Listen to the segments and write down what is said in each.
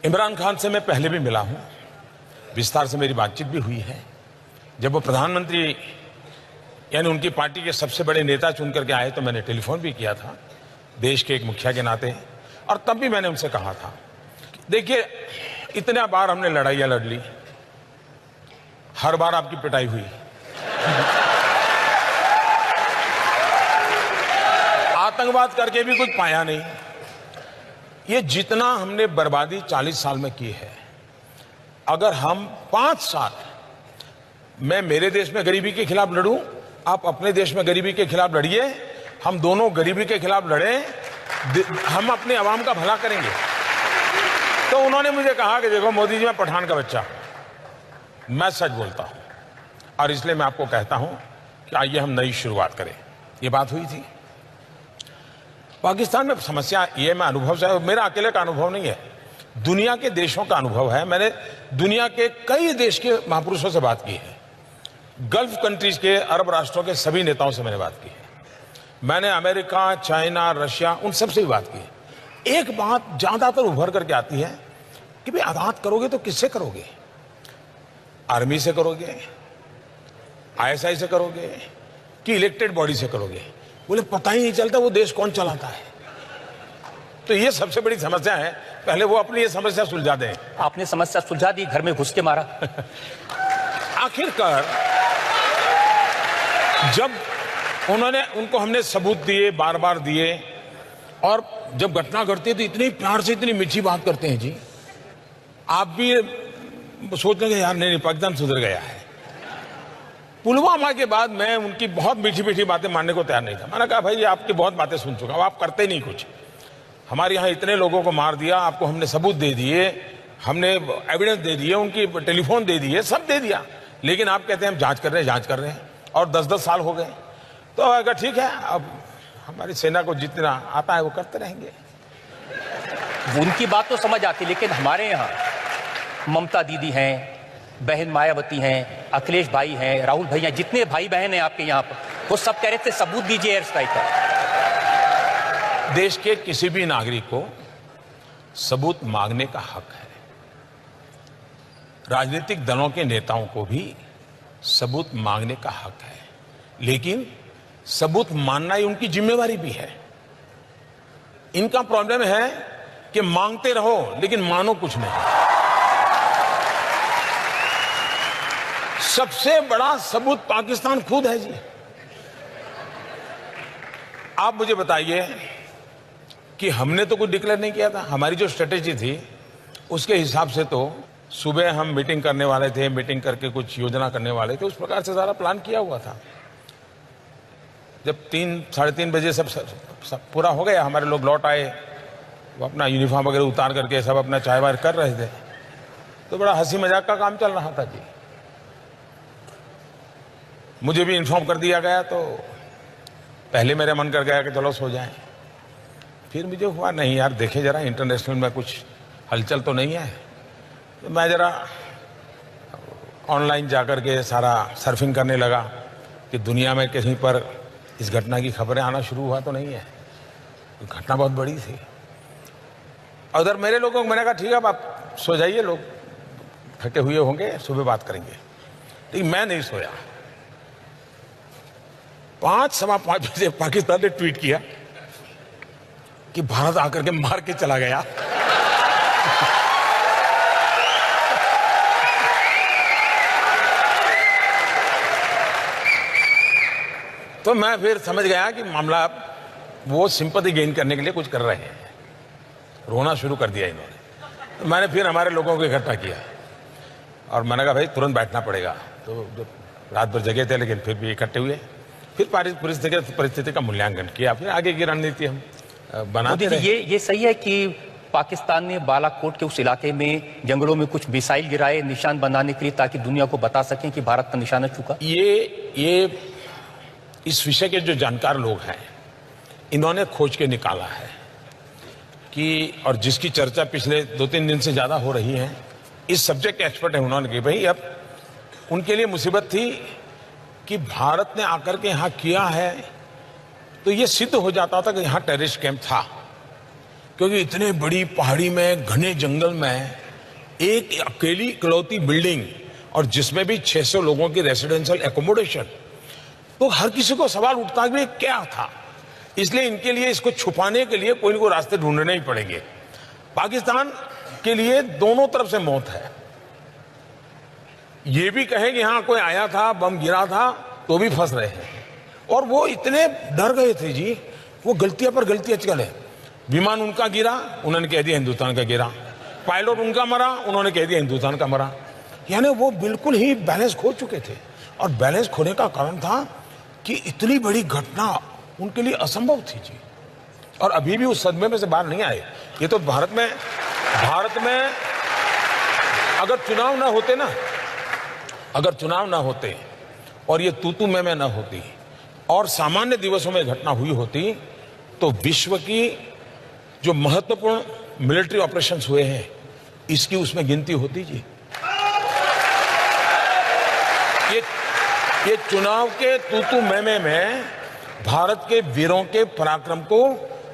इमरान खान से मैं पहले भी मिला हूं, विस्तार से मेरी बातचीत भी हुई है। जब वो प्रधानमंत्री यानी उनकी पार्टी के सबसे बड़े नेता चुन करके आए तो मैंने टेलीफोन भी किया था देश के एक मुखिया के नाते, और तब भी मैंने उनसे कहा था, देखिए इतने बार हमने लड़ाइयां लड़ ली, हर बार आपकी पिटाई हुई, आतंकवाद करके भी कुछ पाया नहीं। ये जितना हमने बर्बादी 40 साल में की है, अगर हम 5 साल मैं मेरे देश में गरीबी के खिलाफ लड़ूं, आप अपने देश में गरीबी के खिलाफ लड़िए, हम दोनों गरीबी के खिलाफ लड़ें, हम अपने अवाम का भला करेंगे। तो उन्होंने मुझे कहा कि देखो मोदी जी, मैं पठान का बच्चा, मैं सच बोलता हूं, और इसलिए मैं आपको कहता हूं कि आइए हम नई शुरुआत करें। ये बात हुई थी। पाकिस्तान में समस्या ये, मैं अनुभव से, मेरा अकेले का अनुभव नहीं है, दुनिया के देशों का अनुभव है। मैंने दुनिया के कई देश के महापुरुषों से बात की है, गल्फ कंट्रीज के, अरब राष्ट्रों के सभी नेताओं से मैंने बात की है, मैंने अमेरिका, चाइना, रशिया, उन सब से भी बात की है। एक बात ज्यादातर उभर करके आती है कि भाई आज़ाद करोगे तो किससे करोगे? आर्मी से करोगे, आईएसआई से करोगे, कि इलेक्टेड बॉडी से करोगे? बोले पता ही नहीं चलता वो देश कौन चलाता है। तो ये सबसे बड़ी समस्या है, पहले वो अपनी ये समस्या सुलझा दें। आपने समस्या सुलझा दी, घर में घुस के मारा। आखिरकार जब उनको हमने सबूत दिए, बार बार दिए, और जब घटना घटती है तो इतनी प्यार से, इतनी मीठी बात करते हैं जी, आप भी सोच लेंगे यार नहीं पाकिस्तान सुधर गया है। पुलवामा के बाद मैं उनकी बहुत मीठी मीठी बातें मानने को तैयार नहीं था। मैंने कहा भाई आपकी बहुत बातें सुन चुका हूं, आप करते नहीं कुछ। हमारे यहाँ इतने लोगों को मार दिया, आपको हमने सबूत दे दिए, हमने एविडेंस दे दिए, उनकी टेलीफोन दे दिए, सब दे दिया, लेकिन आप कहते हैं हम जांच कर रहे हैं, और 10-10 साल हो गए। तो अगर ठीक है, अब हमारी सेना को जितना आता है वो करते रहेंगे। उनकी बात तो समझ आती, लेकिन हमारे यहाँ ममता दीदी हैं, बहन मायावती हैं, अखिलेश भाई हैं, राहुल भाई हैं, जितने भाई बहन हैं आपके यहाँ पर, वो सब कह रहे थे सबूत दीजिए एयर स्ट्राइक का। देश के किसी भी नागरिक को सबूत मांगने का हक है। राजनीतिक दलों के नेताओं को भी सबूत मांगने का हक है, लेकिन सबूत मानना ही उनकी जिम्मेवारी भी है। इनका प्रॉब्लम है कि मांगते रहो लेकिन मानो कुछ नहीं। सबसे बड़ा सबूत पाकिस्तान खुद है जी। आप मुझे बताइए कि हमने तो कुछ डिक्लेयर नहीं किया था। हमारी जो स्ट्रेटेजी थी उसके हिसाब से तो सुबह हम मीटिंग करने वाले थे, मीटिंग करके कुछ योजना करने वाले थे, उस प्रकार से सारा प्लान किया हुआ था। जब 3-3:30 बजे सब पूरा हो गया, हमारे लोग लौट आए, वो अपना यूनिफॉर्म वगैरह उतार करके सब अपना चाय वाय कर रहे थे, तो बड़ा हंसी मजाक का काम चल रहा था जी। मुझे भी इन्फॉर्म कर दिया गया, तो पहले मेरा मन कर गया कि चलो सो जाएं। फिर मुझे हुआ नहीं यार, देखे जरा इंटरनेशनल में कुछ हलचल तो नहीं है। तो मैं जरा ऑनलाइन जाकर के सारा सर्फिंग करने लगा कि दुनिया में कहीं पर इस घटना की खबरें आना शुरू हुआ तो नहीं है। तो घटना बहुत बड़ी थी। और उधर मेरे लोगों को मैंने कहा ठीक है अब आप सो जाइए, लोग थके हुए होंगे, सुबह बात करेंगे। लेकिन मैं नहीं सोया। 5-5:15 बजे पाकिस्तान ने ट्वीट किया कि भारत आकर के मार के चला गया। तो मैं फिर समझ गया कि मामला वो सिंपैथी गेन करने के लिए कुछ कर रहे हैं। रोना शुरू कर दिया इन्होंने। तो मैंने फिर हमारे लोगों को इकट्ठा किया और मैंने कहा भाई तुरंत बैठना पड़ेगा। तो जो रात भर जगे थे लेकिन फिर भी इकट्ठे हुए, फिर परिस्थिति का मूल्यांकन किया, फिर आगे की रणनीति हम बनाते रहे। ये सही है कि पाकिस्तान ने बालाकोट के उस इलाके में जंगलों में कुछ मिसाइल गिराए निशान बनाने के लिए, ताकि दुनिया को बता सकें कि भारत का निशाना चुका? ये इस विषय के जो जानकार लोग हैं इन्होंने खोज के निकाला है कि, और जिसकी चर्चा पिछले 2-3 दिन से ज्यादा हो रही है, इस सब्जेक्ट के एक्सपर्ट है, उन्होंने कहा भाई अब उनके लिए मुसीबत थी कि भारत ने आकर के यहां किया है तो ये सिद्ध हो जाता था कि यहां टेररिस्ट कैंप था। क्योंकि इतने बड़ी पहाड़ी में, घने जंगल में एक अकेली इकलौती बिल्डिंग, और जिसमें भी 600 लोगों की रेसिडेंशियल एकोमोडेशन, तो हर किसी को सवाल उठता है कि क्या था। इसलिए इनके लिए इसको छुपाने के लिए कोई ना कोई रास्ते ढूंढने ही पड़ेंगे। पाकिस्तान के लिए दोनों तरफ से मौत है। ये भी कहे कि हाँ कोई आया था, बम गिरा था, तो भी फंस रहे हैं। और वो इतने डर गए थे जी, वो गलतियां पर गलतियां चले। विमान उनका गिरा, उन्होंने कह दिया हिंदुस्तान का गिरा। पायलट उनका मरा, उन्होंने कह दिया हिंदुस्तान का मरा। यानी वो बिल्कुल ही बैलेंस खो चुके थे। और बैलेंस खोने का कारण था कि इतनी बड़ी घटना उनके लिए असंभव थी जी। और अभी भी उस सदमे में से बाहर नहीं आए। ये तो भारत में अगर चुनाव ना होते ना, अगर चुनाव ना होते और ये तू मैं ना होती और सामान्य दिवसों में घटना हुई होती, तो विश्व की जो महत्वपूर्ण मिलिट्री ऑपरेशंस हुए हैं इसकी उसमें गिनती होती जी। ये चुनाव के तू मैं में भारत के वीरों के पराक्रम को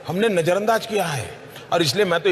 हमने नजरअंदाज किया है। और इसलिए मैं तो